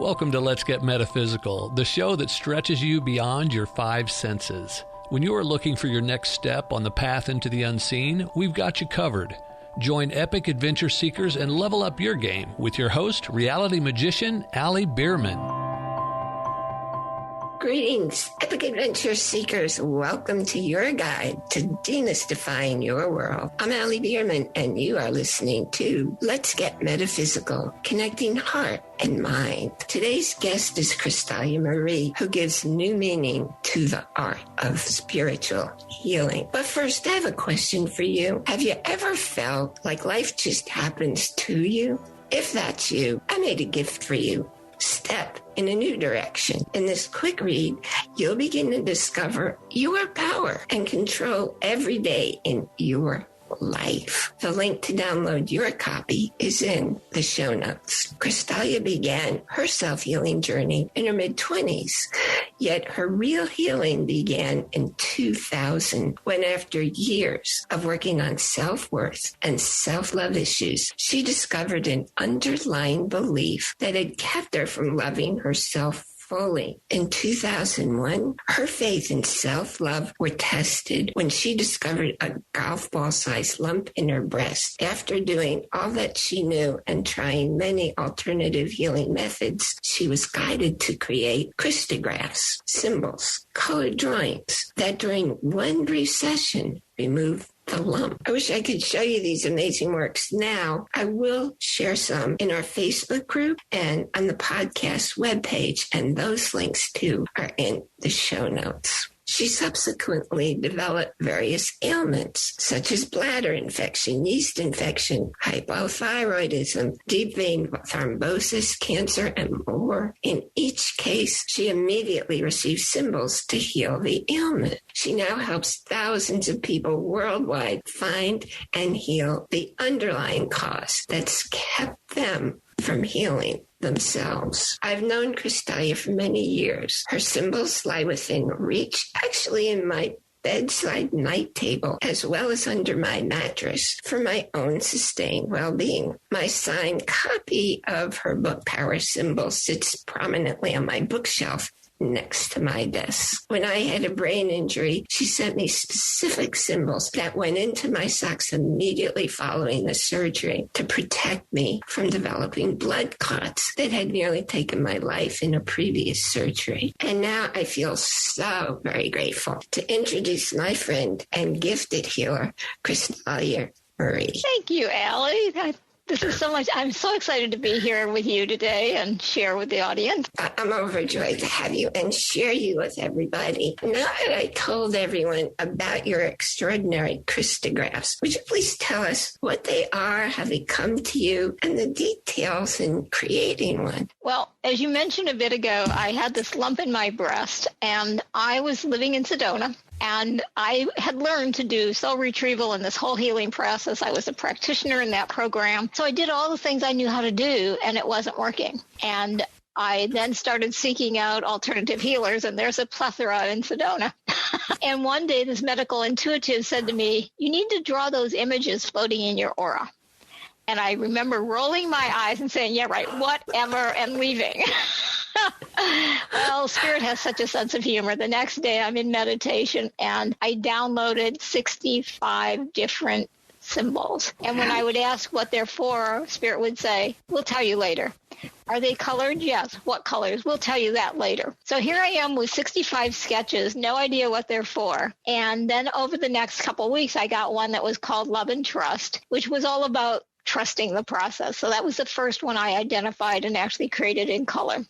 Welcome to Let's Get Metaphysical, the show that stretches you beyond your five senses. When you are looking for your next step on the path into the unseen, we've got you covered. Join epic adventure seekers and level up your game with your host, reality magician Allie Bierman. Greetings, epic adventure seekers. Welcome to your guide to demystifying your world. I'm Allie Bierman, and you are listening to Let's Get Metaphysical, connecting heart and mind. Today's guest is Krystalya Marie, who gives new meaning to the art of spiritual healing. But first, I have a question for you. Have you ever felt like life just happens to you? If that's you, I made a gift for you. Step in a new direction. In this quick read, you'll begin to discover your power and control every day in your life. The link to download your copy is in the show notes. Krystalya began her self-healing journey in her mid-20s, yet her real healing began in 2000, when after years of working on self-worth and self-love issues, she discovered an underlying belief that had kept her from loving herself fully. In 2001, her faith and self-love were tested when she discovered a golf ball-sized lump in her breast. After doing all that she knew and trying many alternative healing methods, she was guided to create Krystagraphs, symbols, colored drawings that during one brief session removed the lump. I wish I could show you these amazing works now. I will share some in our Facebook group and on the podcast webpage, and those links too are in the show notes. She subsequently developed various ailments, such as bladder infection, yeast infection, hypothyroidism, deep vein thrombosis, cancer, and more. In each case, she immediately received symbols to heal the ailment. She now helps thousands of people worldwide find and heal the underlying cause that's kept them from healing themselves. I've known Krystalya for many years. Her symbols lie within reach, actually in my bedside night table, as well as under my mattress for my own sustained well-being. My signed copy of her book, Power Symbols, sits prominently on my bookshelf next to my desk. When I had a brain injury, she sent me specific symbols that went into my socks immediately following the surgery to protect me from developing blood clots that had nearly taken my life in a previous surgery. And now I feel so very grateful to introduce my friend and gifted healer, Krystalya Marie. Thank you, Allie. This is so much. I'm so excited to be here with you today and share with the audience. I'm overjoyed to have you and share you with everybody. Now that I told everyone about your extraordinary Krystagraphs, would you please tell us what they are, how they come to you, and the details in creating one? Well, as you mentioned a bit ago, I had this lump in my breast, and I was living in Sedona. And I had learned to do cell retrieval and this whole healing process. I was a practitioner in that program. So I did all the things I knew how to do, and it wasn't working. And I then started seeking out alternative healers, and there's a plethora in Sedona. And one day, this medical intuitive said to me, "You need to draw those images floating in your aura." And I remember rolling my eyes and saying, "Yeah, right, whatever," and leaving. Well, Spirit has such a sense of humor. The next day I'm in meditation and I downloaded 65 different symbols. And when I would ask what they're for, Spirit would say, "We'll tell you later." Are they colored? Yes. What colors? We'll tell you that later. So here I am with 65 sketches, no idea what they're for. And then over the next couple of weeks, I got one that was called Love and Trust, which was all about trusting the process. So that was the first one I identified and actually created in color.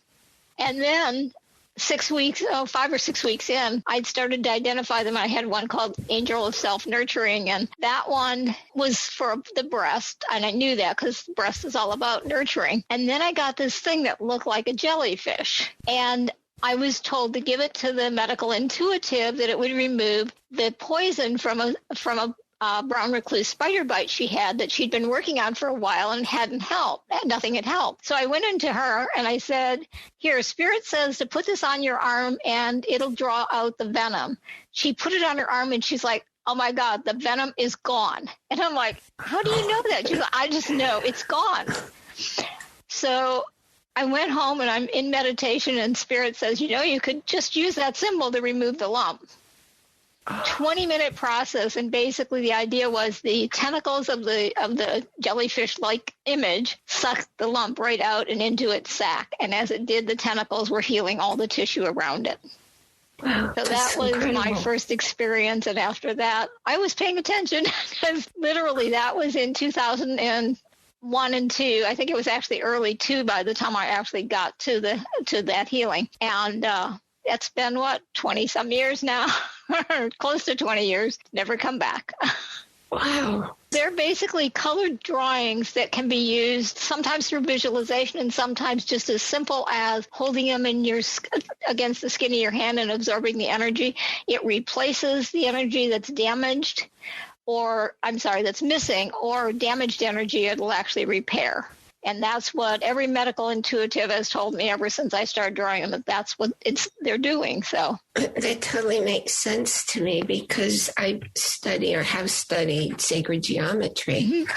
And then 5 or 6 weeks in, I'd started to identify them. I had one called Angel of Self-Nurturing, and that one was for the breast, and I knew that because the breast is all about nurturing. And then I got this thing that looked like a jellyfish, and I was told to give it to the medical intuitive that it would remove the poison from a brown recluse spider bite she had that she'd been working on for a while and hadn't helped. Nothing had helped. So I went into her and I said, "Here, Spirit says to put this on your arm and it'll draw out the venom." She put it on her arm and she's like, "Oh my God, the venom is gone." And I'm like, "How do you know that?" She's like, "I just know it's gone." So I went home and I'm in meditation and Spirit says, you could just use that symbol to remove the lump. 20-minute process, and basically the idea was the tentacles of the jellyfish-like image sucked the lump right out and into its sac, and as it did, the tentacles were healing all the tissue around it. Wow, so that was incredible. My first experience, and after that, I was paying attention, because literally that was in 2001 and 2. I think it was actually early 2 by the time I actually got to that healing, and it's been, 20-some years now, close to 20 years, never come back. Wow. They're basically colored drawings that can be used sometimes through visualization and sometimes just as simple as holding them against the skin of your hand and absorbing the energy. It replaces the energy that's damaged that's missing, or damaged energy it'll actually repair. And that's what every medical intuitive has told me ever since I started drawing them, that's what they're doing. So that totally makes sense to me, because I study or have studied sacred geometry. Mm-hmm.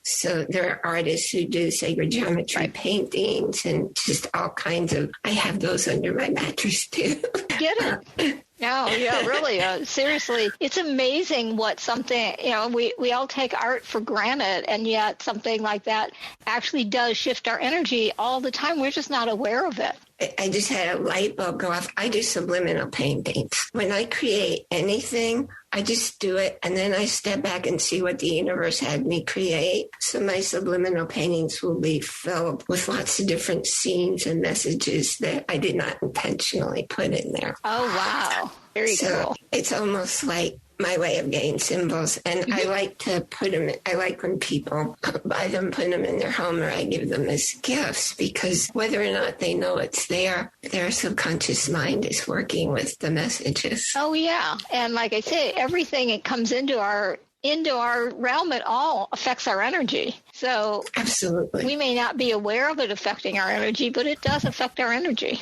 So there are artists who do sacred geometry paintings and just all kinds of, I have those under my mattress too. Get it? No, yeah, really. Seriously, it's amazing what something, we all take art for granted, and yet something like that actually does shift our energy all the time. We're just not aware of it. I just had a light bulb go off. I do subliminal paintings. When I create anything, I just do it, and then I step back and see what the universe had me create. So my subliminal paintings will be filled with lots of different scenes and messages that I did not intentionally put in there. Oh, wow. Very cool. It's almost like my way of getting symbols. And I like to put them, I like when people buy them, put them in their home, or I give them as gifts, because whether or not they know it's there, their subconscious mind is working with the messages. Oh, yeah. And like I say, everything that comes into our realm, it all affects our energy. So absolutely, we may not be aware of it affecting our energy, but it does affect our energy.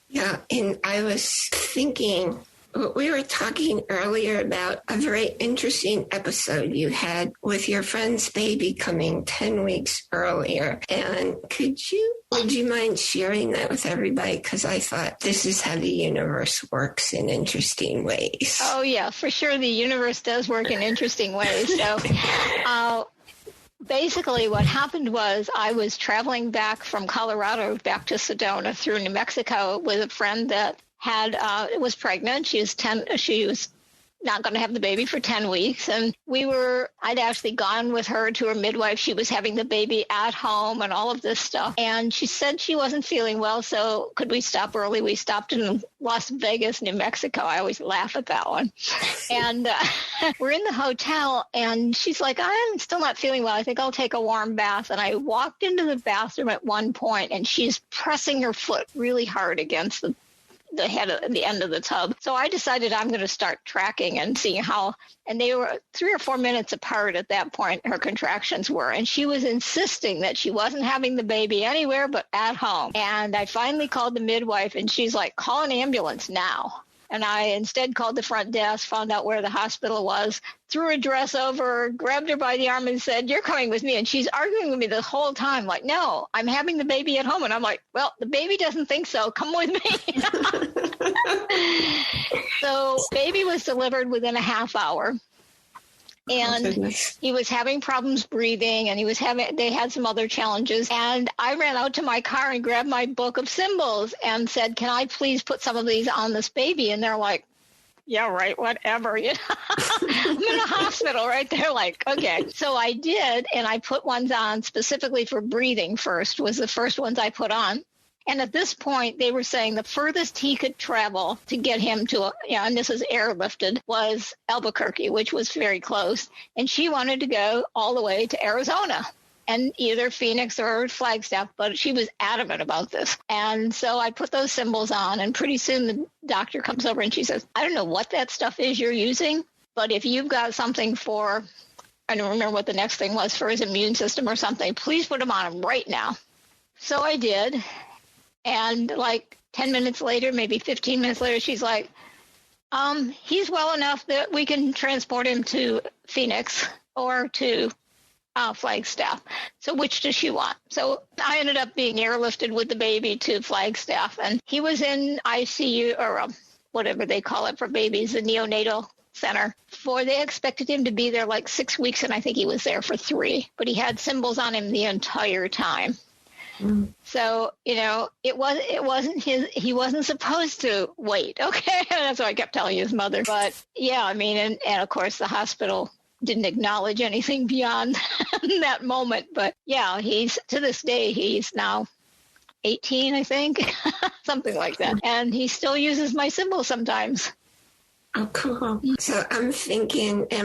Yeah. And I was thinking, we were talking earlier about a very interesting episode you had with your friend's baby coming 10 weeks earlier. And would you mind sharing that with everybody? Because I thought this is how the universe works in interesting ways. Oh, yeah, for sure. The universe does work in interesting ways. So basically what happened was I was traveling back from Colorado back to Sedona through New Mexico with a friend that was pregnant. She was not going to have the baby for 10 weeks. And I'd actually gone with her to her midwife. She was having the baby at home and all of this stuff. And she said she wasn't feeling well. So could we stop early? We stopped in Las Vegas, New Mexico. I always laugh at that one. And we're in the hotel and she's like, I'm still not feeling well. I think I'll take a warm bath. And I walked into the bathroom at one point and she's pressing her foot really hard against the end of the tub. So I decided I'm going to start tracking and seeing how, and they were 3 or 4 minutes apart at that point, her contractions were, and she was insisting that she wasn't having the baby anywhere but at home. And I finally called the midwife and she's like, call an ambulance now. And I instead called the front desk, found out where the hospital was, threw a dress over her, grabbed her by the arm and said, you're coming with me. And she's arguing with me the whole time, like, no, I'm having the baby at home. And I'm like, well, the baby doesn't think so. Come with me. So baby was delivered within a half hour. And he was having problems breathing, and they had some other challenges. And I ran out to my car and grabbed my book of symbols and said, can I please put some of these on this baby? And they're like, yeah, right, whatever. I'm in a hospital, right? They're like, okay. So I did, and I put ones on specifically for breathing first, was the first ones I put on. And at this point, they were saying the furthest he could travel to get him to, and this is airlifted, was Albuquerque, which was very close. And she wanted to go all the way to Arizona and either Phoenix or Flagstaff, but she was adamant about this. And so I put those symbols on, and pretty soon the doctor comes over and she says, I don't know what that stuff is you're using, but if you've got something for, I don't remember what the next thing was, for his immune system or something, please put them on him right now. So I did. And like 10 minutes later, maybe 15 minutes later, she's like, he's well enough that we can transport him to Phoenix or to Flagstaff. So which does she want? So I ended up being airlifted with the baby to Flagstaff, and he was in ICU, or whatever they call it for babies, the neonatal center. They expected him to be there like 6 weeks, and I think he was there for 3. But he had symbols on him the entire time. So, it wasn't he wasn't supposed to wait. Okay. That's what I kept telling his mother. But yeah, I mean, and of course the hospital didn't acknowledge anything beyond that moment. But yeah, to this day, he's now 18, I think, something like that. And he still uses my symbol sometimes. Oh, cool. So I'm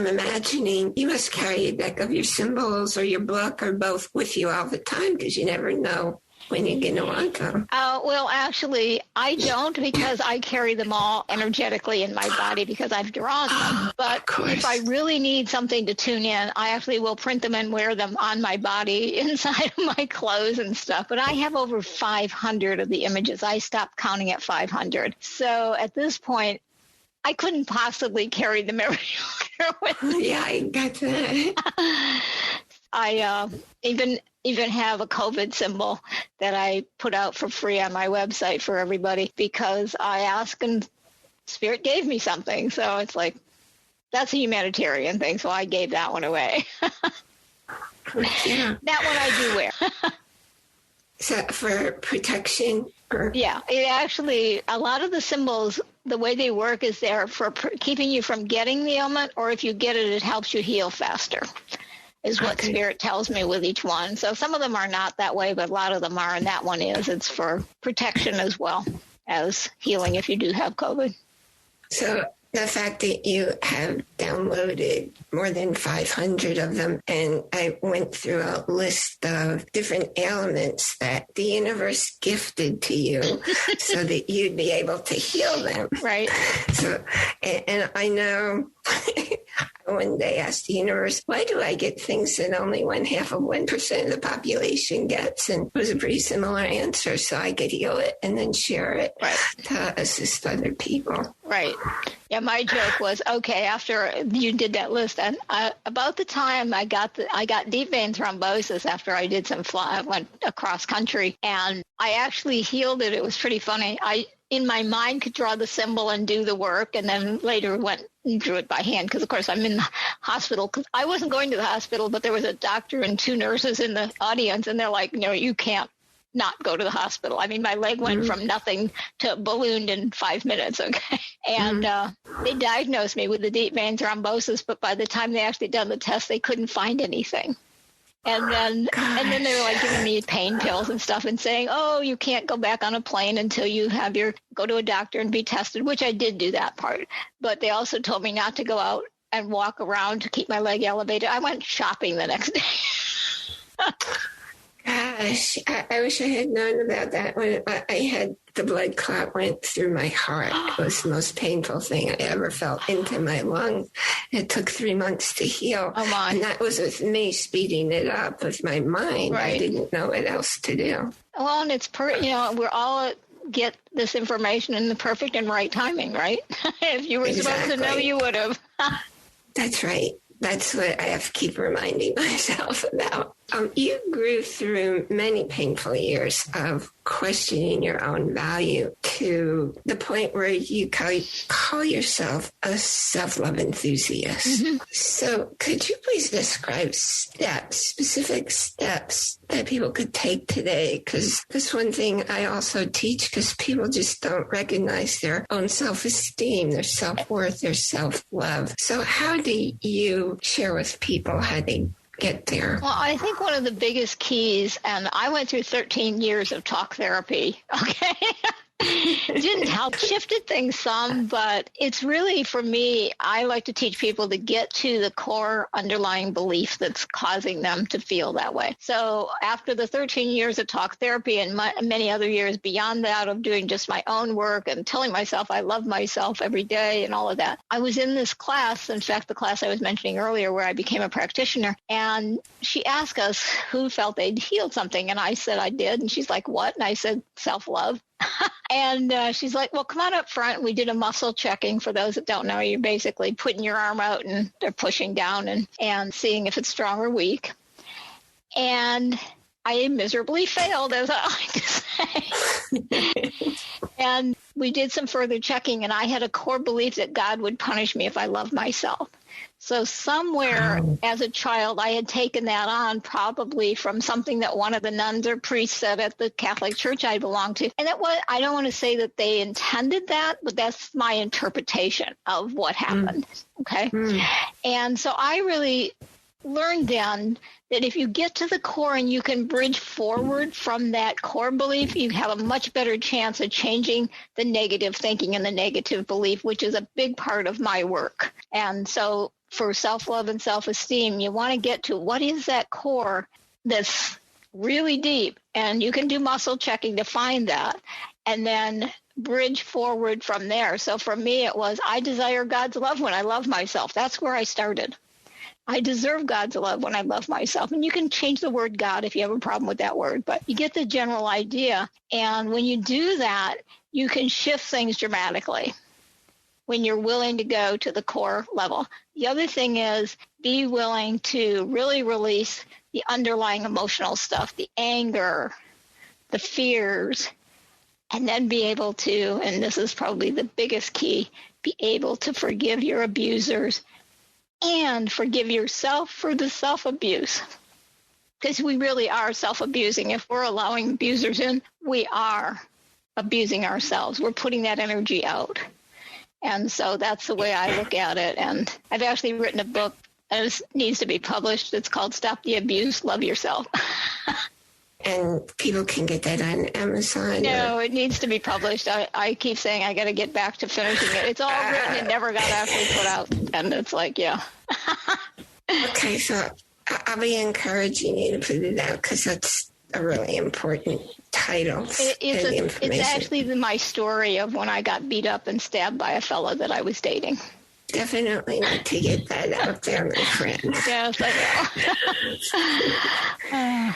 imagining you must carry a deck of your symbols or your book or both with you all the time, because you never know when you're going to want them. Well, actually, I don't, because I carry them all energetically in my body because I've drawn them. But if I really need something to tune in, I actually will print them and wear them on my body inside of my clothes and stuff. But I have over 500 of the images. I stopped counting at 500. So at this point, I couldn't possibly carry them everywhere with me. Yeah, I got that. I even have a COVID symbol that I put out for free on my website for everybody, because I asked and Spirit gave me something. So it's like, that's a humanitarian thing. So I gave that one away. Yeah. That one I do wear. So for protection? Yeah, it actually, a lot of the symbols, the way they work is they're for keeping you from getting the ailment, or if you get it, it helps you heal faster, is what Spirit tells me with each one. So some of them are not that way, but a lot of them are, and that one is. It's for protection as well as healing if you do have COVID. So the fact that you have downloaded more than 500 of them, and I went through a list of different ailments that the universe gifted to you so that you'd be able to heal them. Right. So, and I know one day asked the universe, why do I get things that only 0.5% of the population gets? And it was a pretty similar answer. So I could heal it and then share it to assist other people. Right. Yeah, my joke was, okay, after you did that list, and about the time I got deep vein thrombosis after I did I went across country, and I actually healed it. It was pretty funny. I, in my mind, could draw the symbol and do the work, and then later went and drew it by hand, because, of course, I'm in the hospital. Cause I wasn't going to the hospital, but there was a doctor and 2 nurses in the audience, and they're like, no, you can't not go to the hospital. I mean, my leg went from nothing to ballooned in 5 minutes, okay? And they diagnosed me with the deep vein thrombosis, but by the time they actually done the test, they couldn't find anything. And then they were like giving me pain pills and stuff and saying, oh, you can't go back on a plane until you have go to a doctor and be tested, which I did do that part. But they also told me not to go out and walk around to keep my leg elevated. I went shopping the next day. Gosh, I wish I had known about that when I had the blood clot went through my heart. It was the most painful thing I ever felt into my lungs. It took 3 months to heal. Oh my. And that was with me speeding it up with my mind. Right. I didn't know what else to do. Well, and it's we're all get this information in the perfect and right timing, right? If you were supposed to know, you would have. That's right. That's what I have to keep reminding myself about. You grew through many painful years of questioning your own value to the point where you call yourself a self-love enthusiast. Mm-hmm. So could you please describe specific steps that people could take today? Because that's one thing I also teach, because people just don't recognize their own self-esteem, their self-worth, their self-love. So how do you share with people how they get there? Well, I think one of the biggest keys, and I went through 13 years of talk therapy, okay? It didn't help, shifted things some, but it's really, for me, I like to teach people to get to the core underlying belief that's causing them to feel that way. So after the 13 years of talk therapy and many other years beyond that of doing just my own work and telling myself I love myself every day and all of that, I was in this class, in fact, the class I was mentioning earlier where I became a practitioner, and she asked us who felt they'd healed something, and I said I did, and she's like, what? And I said, self-love. And she's like, well, come on up front. We did a muscle checking. For those that don't know, you're basically putting your arm out and they're pushing down and seeing if it's strong or weak. And I miserably failed, as I like to say. And we did some further checking, and I had a core belief that God would punish me if I loved myself. So somewhere as a child, I had taken that on, probably from something that one of the nuns or priests said at the Catholic Church I belonged to. And I don't want to say that they intended that, but that's my interpretation of what happened. Okay. And so I really learned then that if you get to the core and you can bridge forward from that core belief, you have a much better chance of changing the negative thinking and the negative belief, which is a big part of my work. And so for self-love and self-esteem, you want to get to what is that core that's really deep, and you can do muscle checking to find that, and then bridge forward from there. So for me, it was, I desire God's love when I love myself. That's where I started. I deserve God's love when I love myself. And you can change the word God if you have a problem with that word, but you get the general idea. And when you do that, you can shift things dramatically when you're willing to go to the core level. The other thing is be willing to really release the underlying emotional stuff, the anger, the fears, and then be able to, and this is probably the biggest key, be able to forgive your abusers and forgive yourself for the self-abuse. Because we really are self-abusing. If we're allowing abusers in, we are abusing ourselves. We're putting that energy out. And so that's the way I look at it. And I've actually written a book that needs to be published. It's called Stop the Abuse, Love Yourself. And people can get that on Amazon? No, it needs to be published. I keep saying I got to get back to finishing it. It's all written and never got actually put out. And it's like, yeah. Okay, so I'll be encouraging you to put it out because that's a really important title. It's actually my story of when I got beat up and stabbed by a fella that I was dating. Definitely need to get that out there, my friend. Yes, I know.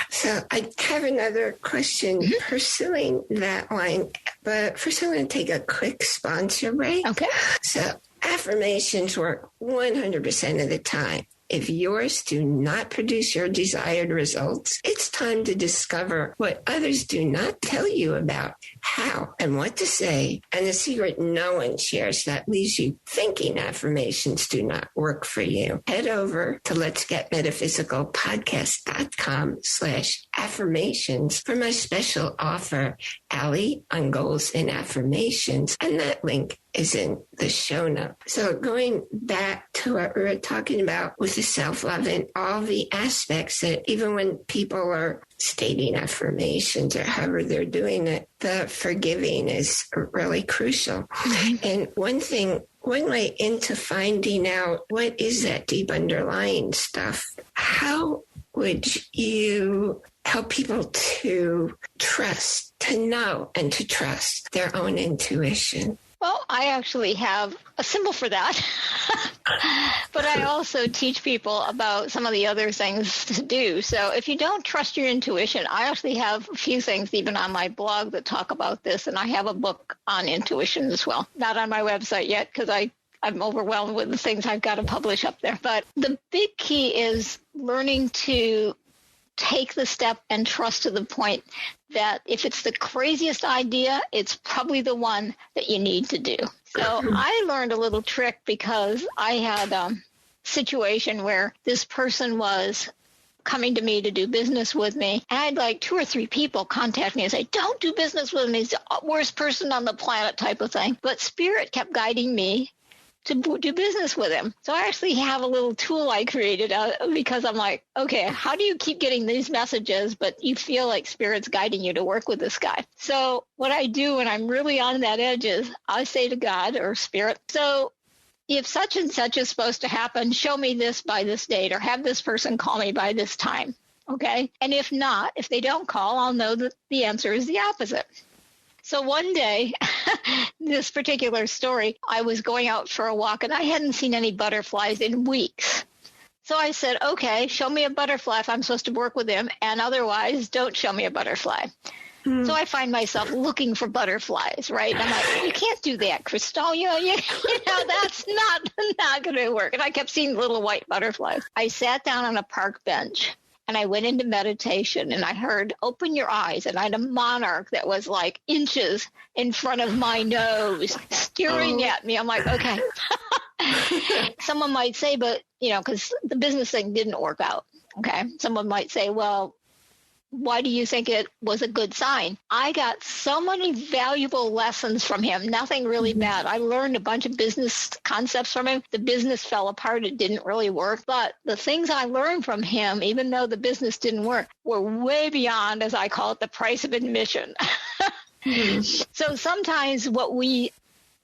So I have another question pursuing that line, but first I want to take a quick sponsor break. Okay. So affirmations work 100% of the time. If yours do not produce your desired results, it's time to discover what others do not tell you about, how and what to say, and the secret no one shares that leaves you thinking affirmations do not work for you. Head over to letsgetmetaphysical.com/affirmations for my special offer, Allie, on goals and affirmations, and that link is in the show notes. So going back to what we were talking about with the self-love and all the aspects that even when people are stating affirmations or however they're doing it, the forgiving is really crucial. And one way into finding out what is that deep underlying stuff, how would you help people to trust, to know and to trust their own intuition? Well, I actually have a symbol for that, but I also teach people about some of the other things to do. So if you don't trust your intuition, I actually have a few things even on my blog that talk about this, and I have a book on intuition as well. Not on my website yet because I'm overwhelmed with the things I've got to publish up there. But the big key is learning to take the step and trust to the point that if it's the craziest idea, it's probably the one that you need to do. So I learned a little trick because I had a situation where this person was coming to me to do business with me. And I had like 2 or 3 people contact me and say, don't do business with me. He's the worst person on the planet type of thing. But Spirit kept guiding me to do business with him. So I actually have a little tool I created because I'm like, okay, how do you keep getting these messages, but you feel like Spirit's guiding you to work with this guy? So what I do when I'm really on that edge is I say to God or Spirit, so if such and such is supposed to happen, show me this by this date or have this person call me by this time. Okay. And if not, if they don't call, I'll know that the answer is the opposite. So one day, this particular story, I was going out for a walk and I hadn't seen any butterflies in weeks. So I said, okay, show me a butterfly if I'm supposed to work with him, and otherwise don't show me a butterfly. So I find myself looking for butterflies, right? And I'm like, you can't do that, Krystalya. You know, that's not going to work. And I kept seeing little white butterflies. I sat down on a park bench And I went into meditation and I heard, open your eyes. And I had a monarch that was like inches in front of my nose staring at me. I'm like, okay. Someone might say, but, because the business thing didn't work out. Okay. Someone might say, well, why do you think it was a good sign? I got so many valuable lessons from him. Nothing really bad. I learned a bunch of business concepts from him. The business fell apart. It didn't really work. But the things I learned from him, even though the business didn't work, were way beyond, as I call it, the price of admission. So sometimes what we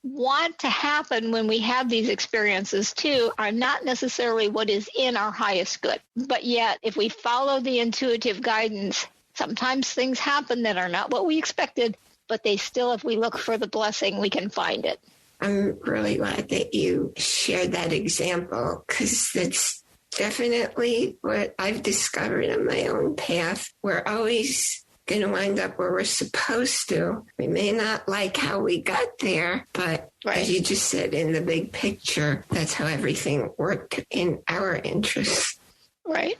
want to happen when we have these experiences too are not necessarily what is in our highest good. But yet, if we follow the intuitive guidance, sometimes things happen that are not what we expected, but they still, if we look for the blessing, we can find it. I'm really glad that you shared that example, because that's definitely what I've discovered in my own path. We're always going to wind up where we're supposed to. We may not like how we got there, but as you just said, in the big picture, that's how everything worked in our interests. Right.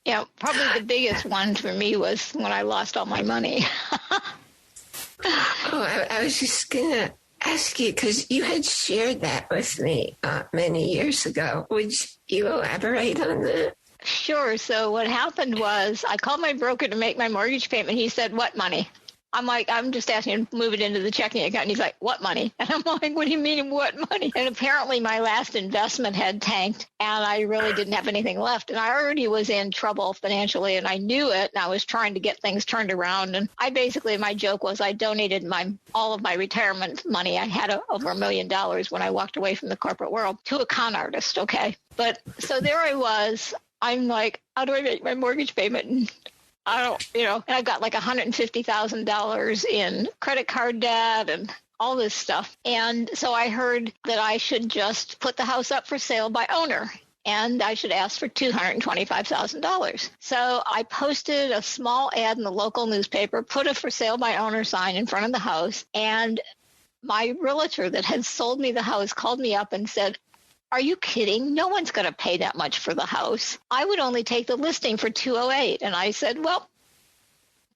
Yeah, probably the biggest one for me was when I lost all my money. I was just going to ask you, because you had shared that with me many years ago. Would you elaborate on that? Sure. So what happened was I called my broker to make my mortgage payment. He said, what money? I'm like, I'm just asking him to move it into the checking account. And he's like, what money? And I'm like, what do you mean, what money? And apparently my last investment had tanked and I really didn't have anything left. And I already was in trouble financially and I knew it. And I was trying to get things turned around. And my joke was I donated all of my retirement money. I had over $1 million when I walked away from the corporate world to a con artist. Okay. But so there I was. I'm like, how do I make my mortgage payment? And I don't, and I've got like $150,000 in credit card debt and all this stuff. And so I heard that I should just put the house up for sale by owner and I should ask for $225,000. So I posted a small ad in the local newspaper, put a for sale by owner sign in front of the house. And my realtor that had sold me the house called me up and said, are you kidding? No one's going to pay that much for the house. I would only take the listing for $208. And I said, well,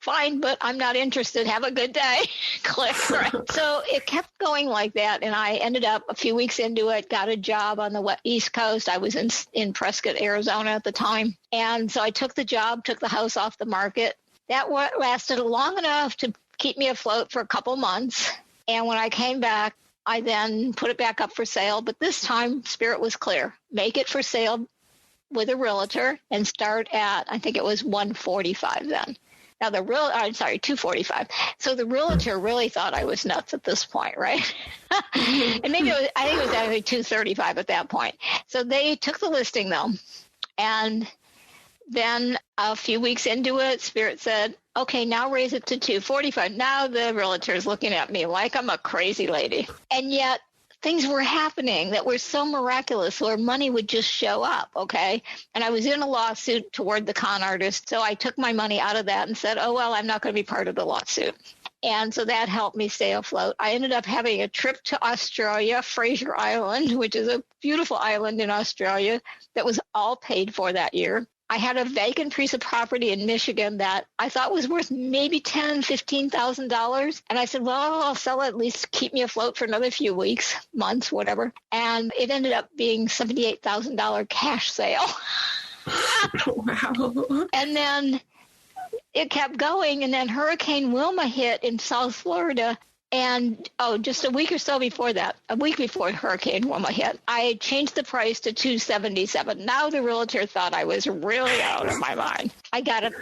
fine, but I'm not interested. Have a good day. Click. Right. So it kept going like that. And I ended up a few weeks into it, got a job on the East Coast. I was in Prescott, Arizona at the time. And so I took the job, took the house off the market. That lasted long enough to keep me afloat for a couple months. And when I came back, I then put it back up for sale, but this time Spirit was clear. Make it for sale with a realtor and start at, I think it was $145 then. Now $245. So the realtor really thought I was nuts at this point, right? And maybe I think it was actually $235 at that point. So they took the listing though. And then a few weeks into it, Spirit said, okay, now raise it to $245. Now the realtor is looking at me like I'm a crazy lady. And yet things were happening that were so miraculous where money would just show up, okay? And I was in a lawsuit toward the con artist, so I took my money out of that and said, oh, well, I'm not going to be part of the lawsuit. And so that helped me stay afloat. I ended up having a trip to Australia, Fraser Island, which is a beautiful island in Australia that was all paid for that year. I had a vacant piece of property in Michigan that I thought was worth maybe $10,000, $15,000. And I said, well, I'll sell it, at least keep me afloat for another few weeks, months, whatever. And it ended up being $78,000 cash sale. Wow. And then it kept going. And then Hurricane Wilma hit in South Florida. And, just a week or so before that, a week before Hurricane Wilma hit, I changed the price to $277. Now the realtor thought I was really out of my mind. I got a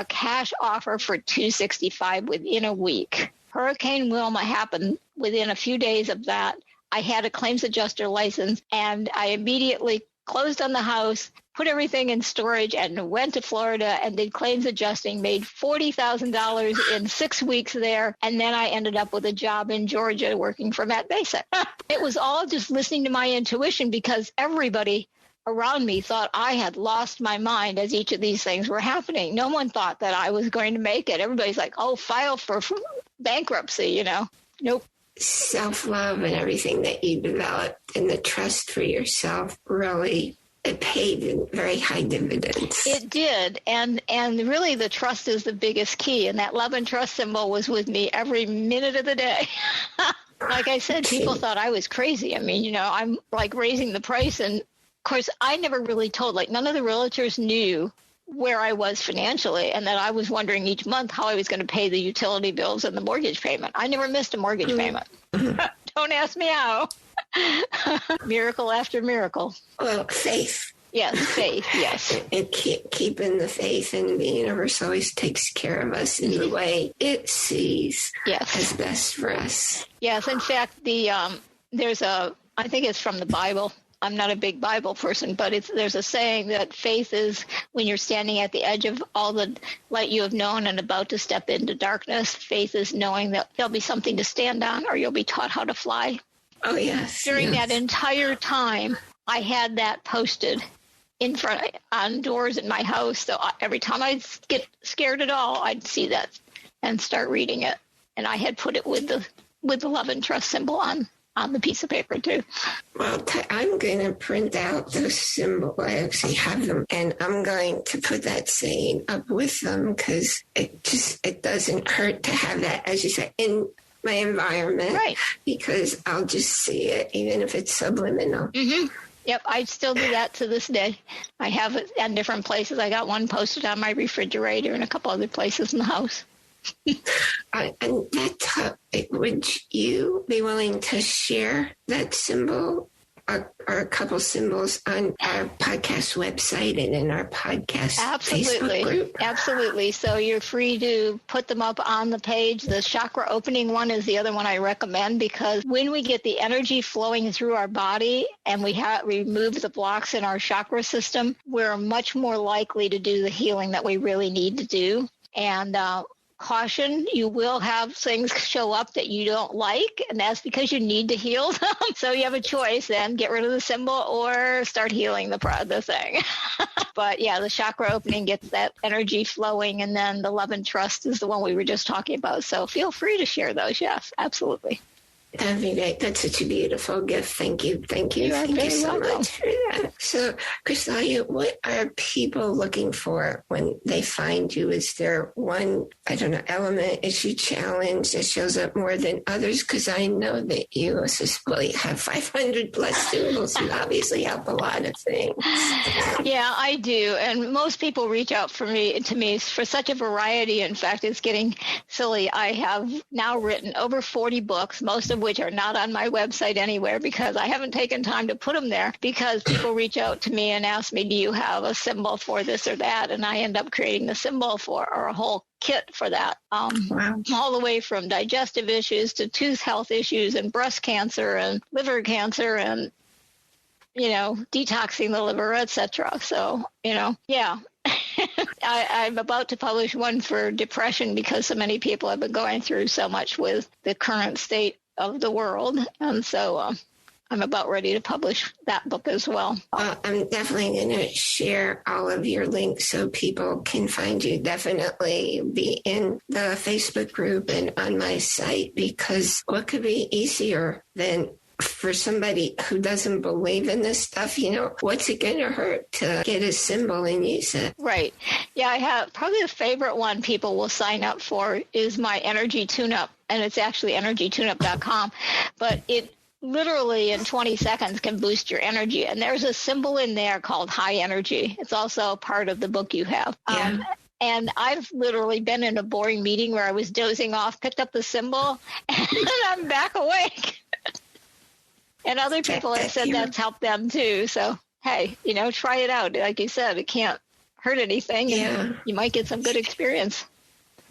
cash offer for $265 within a week. Hurricane Wilma happened within a few days of that. I had a claims adjuster license, and I immediately closed on the house, put everything in storage, and went to Florida and did claims adjusting, made $40,000 in 6 weeks there. And then I ended up with a job in Georgia working for Matt Basic. It was all just listening to my intuition because everybody around me thought I had lost my mind as each of these things were happening. No one thought that I was going to make it. Everybody's like, oh, file for bankruptcy, Nope. Self-love and everything that you developed and the trust for yourself really it paid very high dividends. It did. And really the trust is the biggest key. And that love and trust symbol was with me every minute of the day. Like I said, people thought I was crazy. I mean, I'm like raising the price. And of course, I never really told, like none of the realtors knew where I was financially, and that I was wondering each month how I was going to pay the utility bills and the mortgage payment. I never missed a mortgage payment. Don't ask me how. Miracle after miracle. Well, faith. Yes, faith, yes. And keeping the faith in the universe always takes care of us in the way it sees as best for us. Yes, in fact, there's I think it's from the Bible. I'm not a big Bible person, but there's a saying that faith is when you're standing at the edge of all the light you have known and about to step into darkness. Faith is knowing that there'll be something to stand on or you'll be taught how to fly. Oh, yes. During that entire time, I had that posted in front on doors in my house. So every time I'd get scared at all, I'd see that and start reading it. And I had put it with the love and trust symbol on the piece of paper too. Well, I'm going to print out those symbols. I actually have them, and I'm going to put that saying up with them because it doesn't hurt to have that, as you say, in my environment, right? Because I'll just see it, even if it's subliminal. Mm-hmm. Yep, I still do that to this day. I have it in different places. I got one posted on my refrigerator and a couple other places in the house. And that topic, would you be willing to share that symbol or a couple symbols on our podcast website and in our podcast Facebook group? Absolutely. So you're free to put them up on the page. The chakra opening one is the other one I recommend because when we get the energy flowing through our body and we remove the blocks in our chakra system, we're much more likely to do the healing that we really need to do. And caution, you will have things show up that you don't like, and that's because you need to heal them. So you have a choice then, get rid of the symbol or start healing the thing. But yeah, the chakra opening gets that energy flowing, and then the love and trust is the one we were just talking about. So feel free to share those. Yes, absolutely. That'd be great. That's such a beautiful gift. Thank you. Thank you. Thank you so much for that. So, Krystalya, what are people looking for when they find you? Is there one, element, issue, challenge that shows up more than others? Because I know that you have 500 plus symbols. You obviously help a lot of things. Yeah, I do. And most people reach out to me for such a variety. In fact, it's getting silly. I have now written over 40 books, most of which are not on my website anywhere because I haven't taken time to put them there because people reach out to me and ask me, do you have a symbol for this or that? And I end up creating the symbol or a whole kit for that. Wow. All the way from digestive issues to tooth health issues and breast cancer and liver cancer and, detoxing the liver, etc. So, yeah. I'm about to publish one for depression because so many people have been going through so much with the current state of the world. And so I'm about ready to publish that book as well. I'm definitely going to share all of your links so people can find you. Definitely be in the Facebook group and on my site, because what could be easier than for somebody who doesn't believe in this stuff, what's it going to hurt to get a symbol and use it? Right. Yeah, I have probably the favorite one people will sign up for is my energy tune-up, and it's actually energytuneup.com, but it literally in 20 seconds can boost your energy. And there's a symbol in there called high energy. It's also part of the book you have. Yeah. And I've literally been in a boring meeting where I was dozing off, picked up the symbol, and I'm back awake. And other people have said that's helped them too. So, hey, try it out. Like you said, it can't hurt anything. Yeah. And you might get some good experience.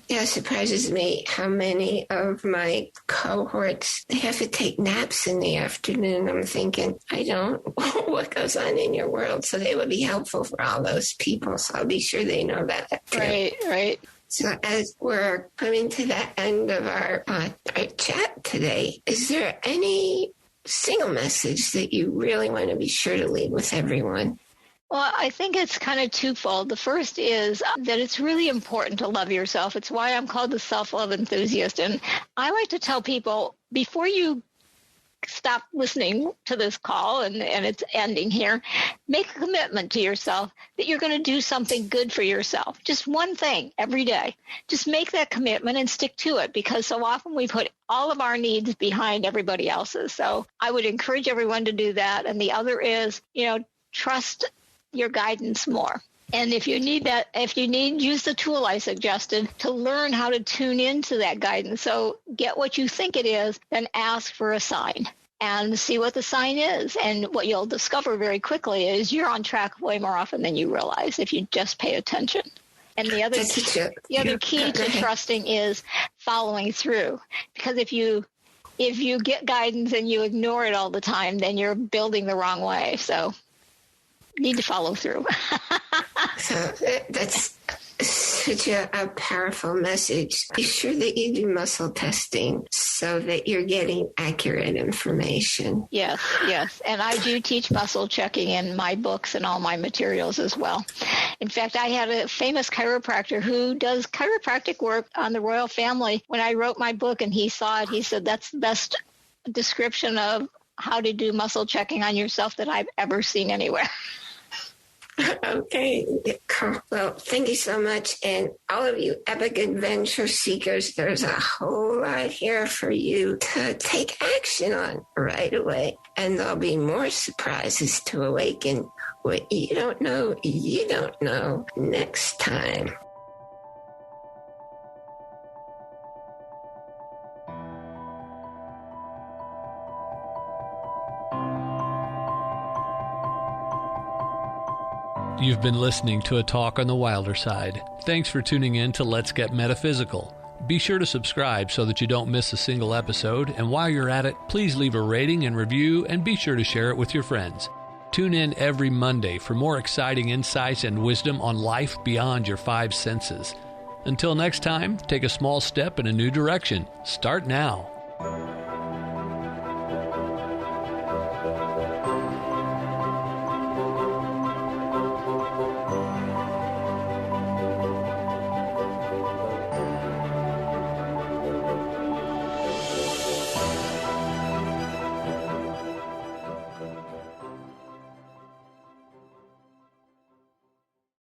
Yeah, it surprises me how many of my cohorts, they have to take naps in the afternoon. I'm thinking, I don't know what goes on in your world. So they would be helpful for all those people. So I'll be sure they know about that too. Right. So as we're coming to the end of our chat today, is there any single message that you really want to be sure to leave with everyone? Well, I think it's kind of twofold. The first is that it's really important to love yourself. It's why I'm called the self-love enthusiast. And I like to tell people, before you stop listening to this call and it's ending here, make a commitment to yourself that you're going to do something good for yourself. Just one thing every day. Just make that commitment and stick to it, because so often we put all of our needs behind everybody else's. So I would encourage everyone to do that. And the other is, trust your guidance more. And if you need, use the tool I suggested to learn how to tune into that guidance. So get what you think it is, then ask for a sign and see what the sign is. And what you'll discover very quickly is you're on track way more often than you realize if you just pay attention. And the other key to trusting is following through. Because if you get guidance and you ignore it all the time, then you're building the wrong way. So need to follow through. So that's such a powerful message. Be sure that you do muscle testing so that you're getting accurate information. Yes. And I do teach muscle checking in my books and all my materials as well. In fact, I had a famous chiropractor who does chiropractic work on the royal family. When I wrote my book and he saw it, he said, that's the best description of how to do muscle checking on yourself that I've ever seen anywhere. Okay, cool. Well, thank you so much. And all of you epic adventure seekers, there's a whole lot here for you to take action on right away. And there'll be more surprises to awaken. What you don't know next time. You've been listening to a talk on the wilder side. Thanks for tuning in to Let's Get Metaphysical. Be sure to subscribe so that you don't miss a single episode, and while you're at it, please leave a rating and review, and be sure to share it with your friends. Tune in every Monday for more exciting insights and wisdom on life beyond your five senses. Until next time, take a small step in a new direction. Start now.